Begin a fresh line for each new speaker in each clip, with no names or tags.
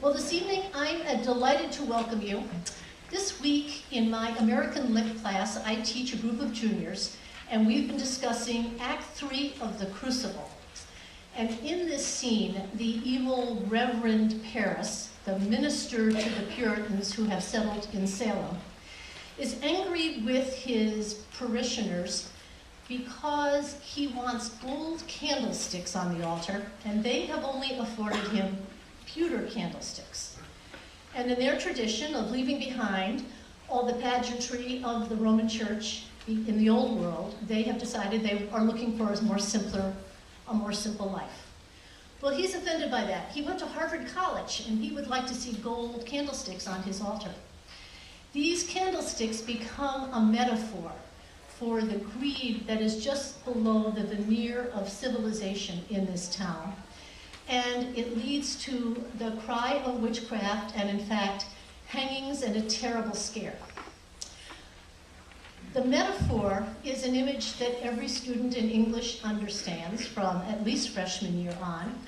Well, this evening I'm delighted to welcome you. This week in my American Lit class, I teach a group of juniors, and we've been discussing Act 3 of The Crucible. And in this scene, the evil Reverend Parris, the minister to the Puritans who have settled in Salem, is angry with his parishioners because he wants gold candlesticks on the altar, and they have only afforded him pewter candlesticks. And in their tradition of leaving behind all the pageantry of the Roman Church in the old world, they have decided they are looking for a more simple life. Well, he's offended by that. He went to Harvard College, and he would like to see gold candlesticks on his altar. These candlesticks become a metaphor for the greed that is just below the veneer of civilization in this town. And it leads to the cry of witchcraft and, in fact, hangings and a terrible scare. The metaphor is an image that every student in English understands from at least freshman year on,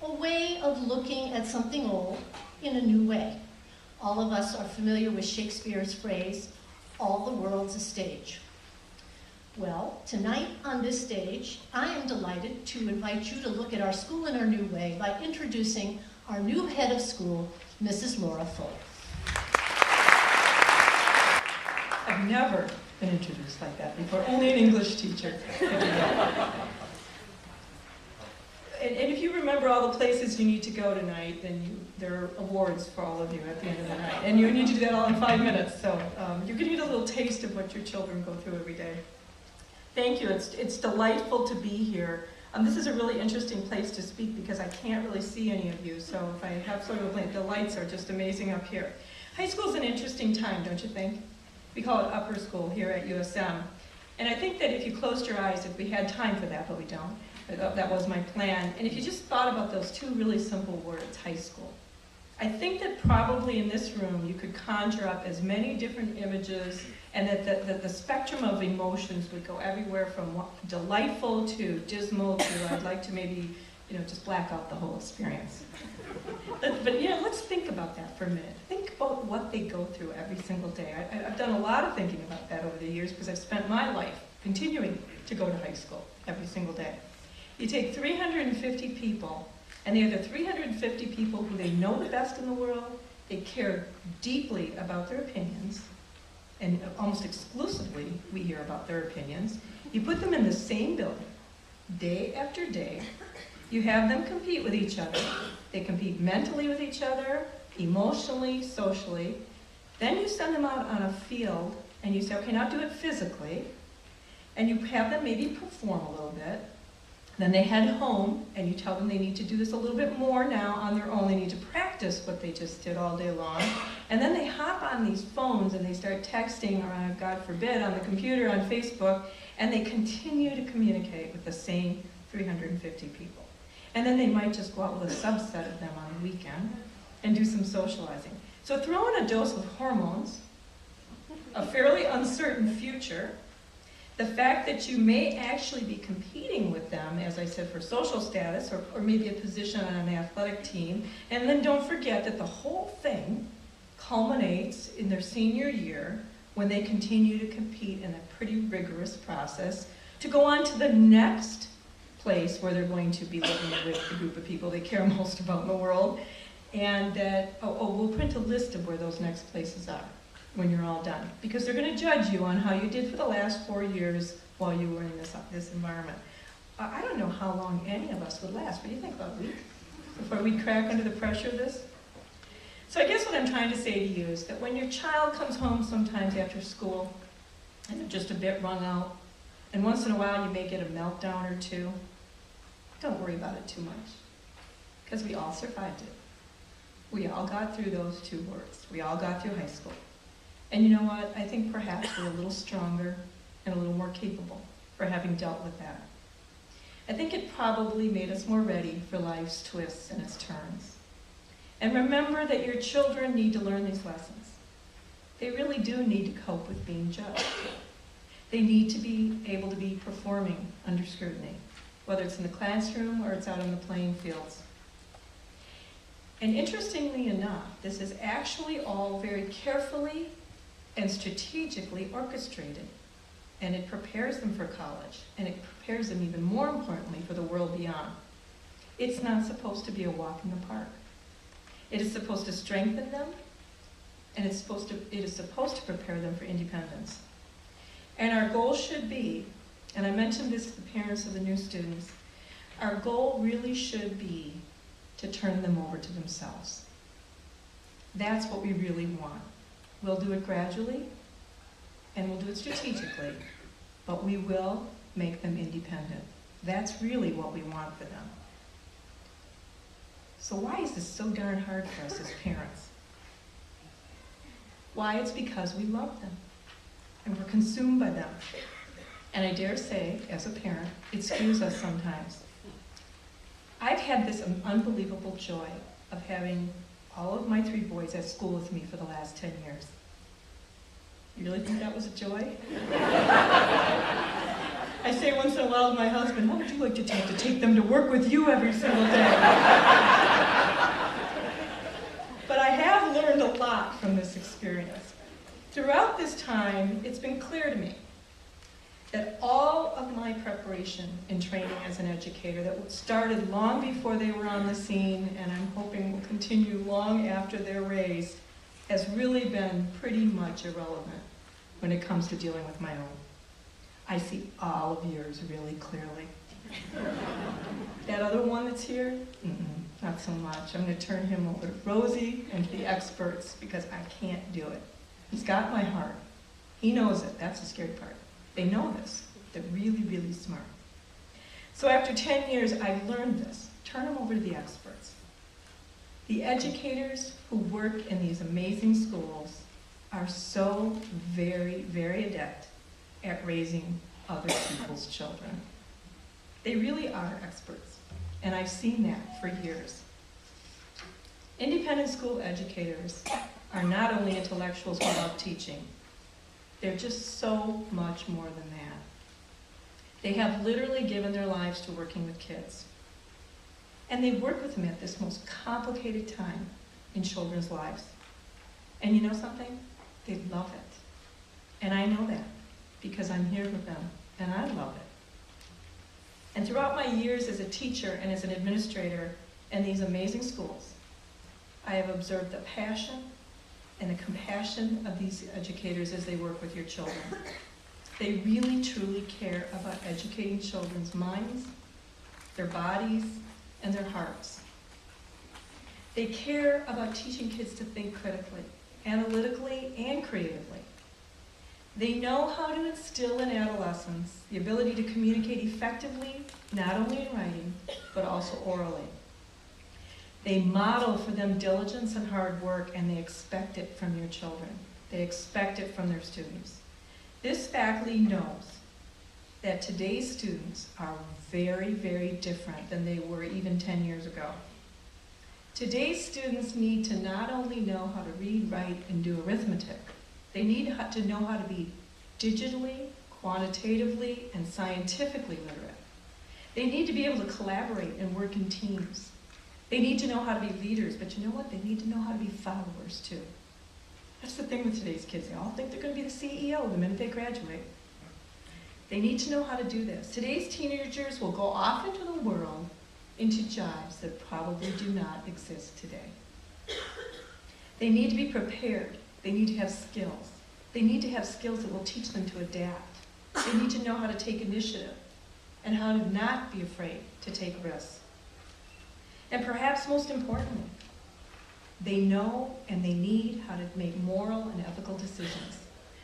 a way of looking at something old in a new way. All of us are familiar with Shakespeare's phrase, "All the world's a stage." Well, tonight on this stage, I am delighted to invite you to look at our school in our new way by introducing our new head of school, Mrs. Laura Fuller.
I've never been introduced like that before, only an English teacher. And if you remember all the places you need to go tonight, then there are awards for all of you at the end of the night. And you need to do that all in 5 minutes, so you're going to get a little taste of what your children go through every day. Thank you. It's delightful to be here. This is a really interesting place to speak because I can't really see any of you, so if I have sort of a blink, the lights are just amazing up here. High school is an interesting time, don't you think? We call it upper school here at USM. And I think that if you closed your eyes, if we had time for that, but we don't, that was my plan. And if you just thought about those two really simple words, high school, I think that probably in this room you could conjure up as many different images, and that the spectrum of emotions would go everywhere from delightful to dismal to I'd like to maybe, just black out the whole experience. But let's think about that for a minute. Think about what they go through every single day. I've done a lot of thinking about that over the years because I've spent my life continuing to go to high school every single day. You take 350 people, and they are the 350 people who they know the best in the world, they care deeply about their opinions, and almost exclusively we hear about their opinions. You put them in the same building, day after day. You have them compete with each other. They compete mentally with each other, emotionally, socially. Then you send them out on a field, and you say, okay, now do it physically. And you have them maybe perform a little bit. Then they head home, and you tell them they need to do this a little bit more now on their own. They need to practice what they just did all day long. And then they hop on these phones, and they start texting, or God forbid, on the computer, on Facebook, and they continue to communicate with the same 350 people. And then they might just go out with a subset of them on the weekend and do some socializing. So throw in a dose of hormones, a fairly uncertain future, the fact that you may actually be competing with them, as I said, for social status or maybe a position on an athletic team. And then don't forget that the whole thing culminates in their senior year when they continue to compete in a pretty rigorous process to go on to the next place where they're going to be living with the group of people they care most about in the world. And that, we'll print a list of where those next places are when you're all done, because they're going to judge you on how you did for the last 4 years while you were in this environment. I don't know how long any of us would last. What do you think, about a week before we crack under the pressure of this? So I guess what I'm trying to say to you is that when your child comes home sometimes after school and they're just a bit wrung out, and once in a while you may get a meltdown or two, don't worry about it too much, because we all survived it. We all got through those 2 words. We all got through high school. And you know what? I think perhaps we're a little stronger and a little more capable for having dealt with that. I think it probably made us more ready for life's twists and its turns. And remember that your children need to learn these lessons. They really do need to cope with being judged. They need to be able to be performing under scrutiny, whether it's in the classroom or it's out on the playing fields. And interestingly enough, this is actually all very carefully and strategically orchestrated. And it prepares them for college, and it prepares them even more importantly for the world beyond. It's not supposed to be a walk in the park. It is supposed to strengthen them, and it is supposed to prepare them for independence. And our goal should be, and I mentioned this to the parents of the new students, our goal really should be to turn them over to themselves. That's what we really want. We'll do it gradually, and we'll do it strategically, but we will make them independent. That's really what we want for them. So why is this so darn hard for us as parents? Why? It's because we love them, and we're consumed by them. And I dare say, as a parent, it skews us sometimes. I've had this unbelievable joy of having all of my 3 boys at school with me for the last 10 years. You really think that was a joy? I say once in a while to my husband, how would you like to take them to work with you every single day? But I have learned a lot from this experience. Throughout this time, it's been clear to me that all of my preparation and training as an educator that started long before they were on the scene, and I'm hoping will continue long after they're raised, has really been pretty much irrelevant when it comes to dealing with my own. I see all of yours really clearly. That other one that's here, not so much. I'm going to turn him over to Rosie and to the experts because I can't do it. He's got my heart. He knows it. That's the scary part. They know this. They're really, really smart. So after 10 years, I've learned this. Turn them over to the experts. The educators who work in these amazing schools are so very, very adept at raising other people's children. They really are experts, and I've seen that for years. Independent school educators are not only intellectuals who love teaching, they're just so much more than that. They have literally given their lives to working with kids. And they work with them at this most complicated time in children's lives. And you know something? They love it. And I know that because I'm here with them, and I love it. And throughout my years as a teacher and as an administrator in these amazing schools, I have observed the passion and the compassion of these educators as they work with your children. They really, truly care about educating children's minds, their bodies, and their hearts. They care about teaching kids to think critically, analytically, and creatively. They know how to instill in adolescents the ability to communicate effectively, not only in writing, but also orally. They model for them diligence and hard work, and they expect it from your children. They expect it from their students. This faculty knows that today's students are very, very different than they were even 10 years ago. Today's students need to not only know how to read, write, and do arithmetic, they need to know how to be digitally, quantitatively, and scientifically literate. They need to be able to collaborate and work in teams. They need to know how to be leaders, but you know what? They need to know how to be followers too. That's the thing with today's kids. They all think they're going to be the CEO the minute they graduate. They need to know how to do this. Today's teenagers will go off into the world, into jobs that probably do not exist today. They need to be prepared. They need to have skills. They need to have skills that will teach them to adapt. They need to know how to take initiative and how to not be afraid to take risks. And perhaps most importantly, they know and they need how to make moral and ethical decisions,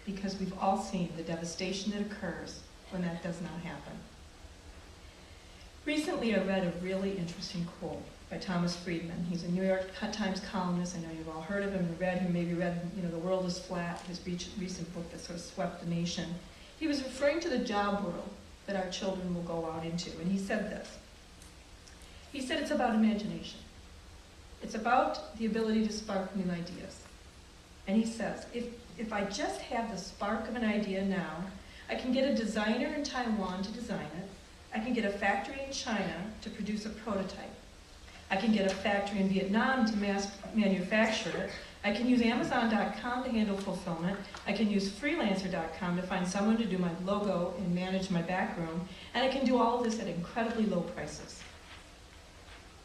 because we've all seen the devastation that occurs when that does not happen. Recently, I read a really interesting quote by Thomas Friedman. He's a New York Times columnist. I know you've all heard of him and read him, maybe read, The World is Flat, his recent book that sort of swept the nation. He was referring to the job world that our children will go out into, and he said this. He said it's about imagination. It's about the ability to spark new ideas. And he says, if I just have the spark of an idea now, I can get a designer in Taiwan to design it. I can get a factory in China to produce a prototype. I can get a factory in Vietnam to mass manufacture it. I can use Amazon.com to handle fulfillment. I can use Freelancer.com to find someone to do my logo and manage my backroom. And I can do all of this at incredibly low prices.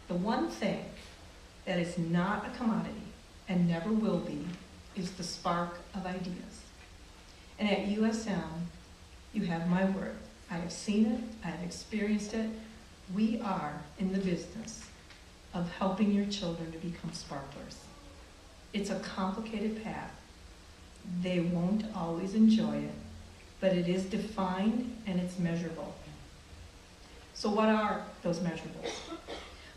The one thing that is not a commodity and never will be is the spark of ideas. And at USM, you have my word. I have seen it, I have experienced it. We are in the business of helping your children to become sparklers. It's a complicated path. They won't always enjoy it, but it is defined and it's measurable. So what are those measurables?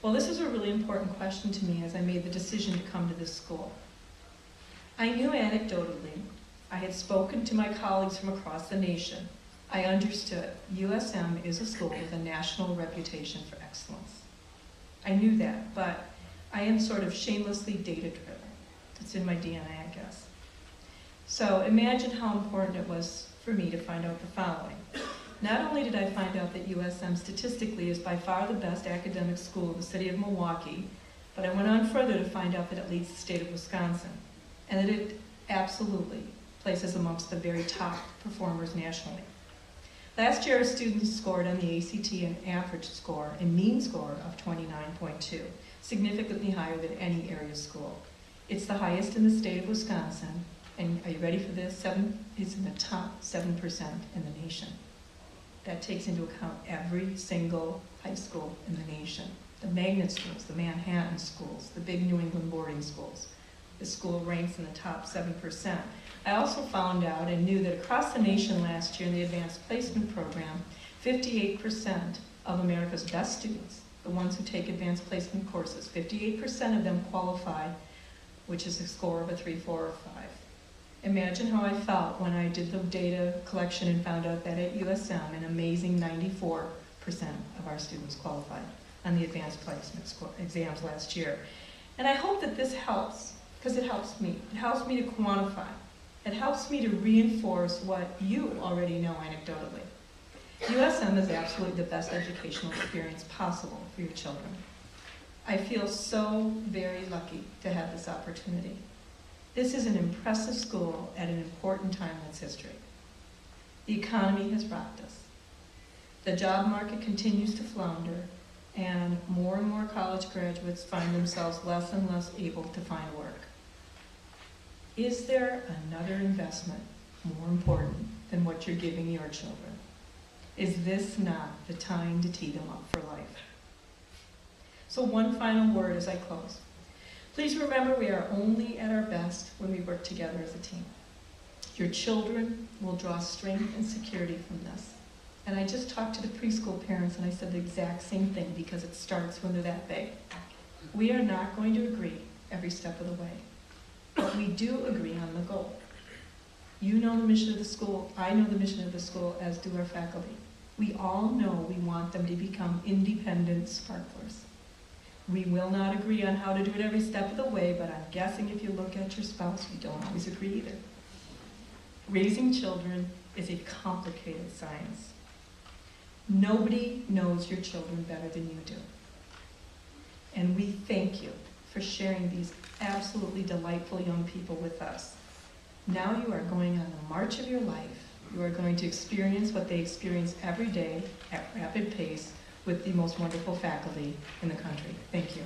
Well, this is a really important question to me as I made the decision to come to this school. I knew anecdotally, I had spoken to my colleagues from across the nation. I understood USM is a school with a national reputation for excellence. I knew that, but I am sort of shamelessly data-driven. It's in my DNA, I guess. So imagine how important it was for me to find out the following. Not only did I find out that USM statistically is by far the best academic school in the city of Milwaukee, but I went on further to find out that it leads the state of Wisconsin, and that it absolutely places amongst the very top performers nationally. Last year, our students scored on the ACT an average score, a mean score of 29.2, significantly higher than any area school. It's the highest in the state of Wisconsin, and are you ready for this? It's in the top 7% in the nation. That takes into account every single high school in the nation. The magnet schools, the Manhattan schools, the big New England boarding schools. The school ranks in the top 7%. I also found out and knew that across the nation last year in the advanced placement program, 58% of America's best students, the ones who take advanced placement courses, 58% of them qualify, which is a score of a 3, 4, or 5. Imagine how I felt when I did the data collection and found out that at USM, an amazing 94% of our students qualified on the advanced placement exams last year. And I hope that this helps, because it helps me. It helps me to quantify. It helps me to reinforce what you already know anecdotally. USM is absolutely the best educational experience possible for your children. I feel so very lucky to have this opportunity. This is an impressive school at an important time in its history. The economy has rocked us. The job market continues to flounder, and more college graduates find themselves less and less able to find work. Is there another investment more important than what you're giving your children? Is this not the time to tee them up for life? So one final word as I close. Please remember we are only at our best when we work together as a team. Your children will draw strength and security from this. And I just talked to the preschool parents and I said the exact same thing because it starts when they're that big. We are not going to agree every step of the way, but we do agree on the goal. You know the mission of the school, I know the mission of the school, as do our faculty. We all know we want them to become independent sparklers. We will not agree on how to do it every step of the way, but I'm guessing if you look at your spouse, we don't always agree either. Raising children is a complicated science. Nobody knows your children better than you do. And we thank you for sharing these absolutely delightful young people with us. Now you are going on the march of your life. You are going to experience what they experience every day at rapid pace with the most wonderful faculty in the country. Thank you.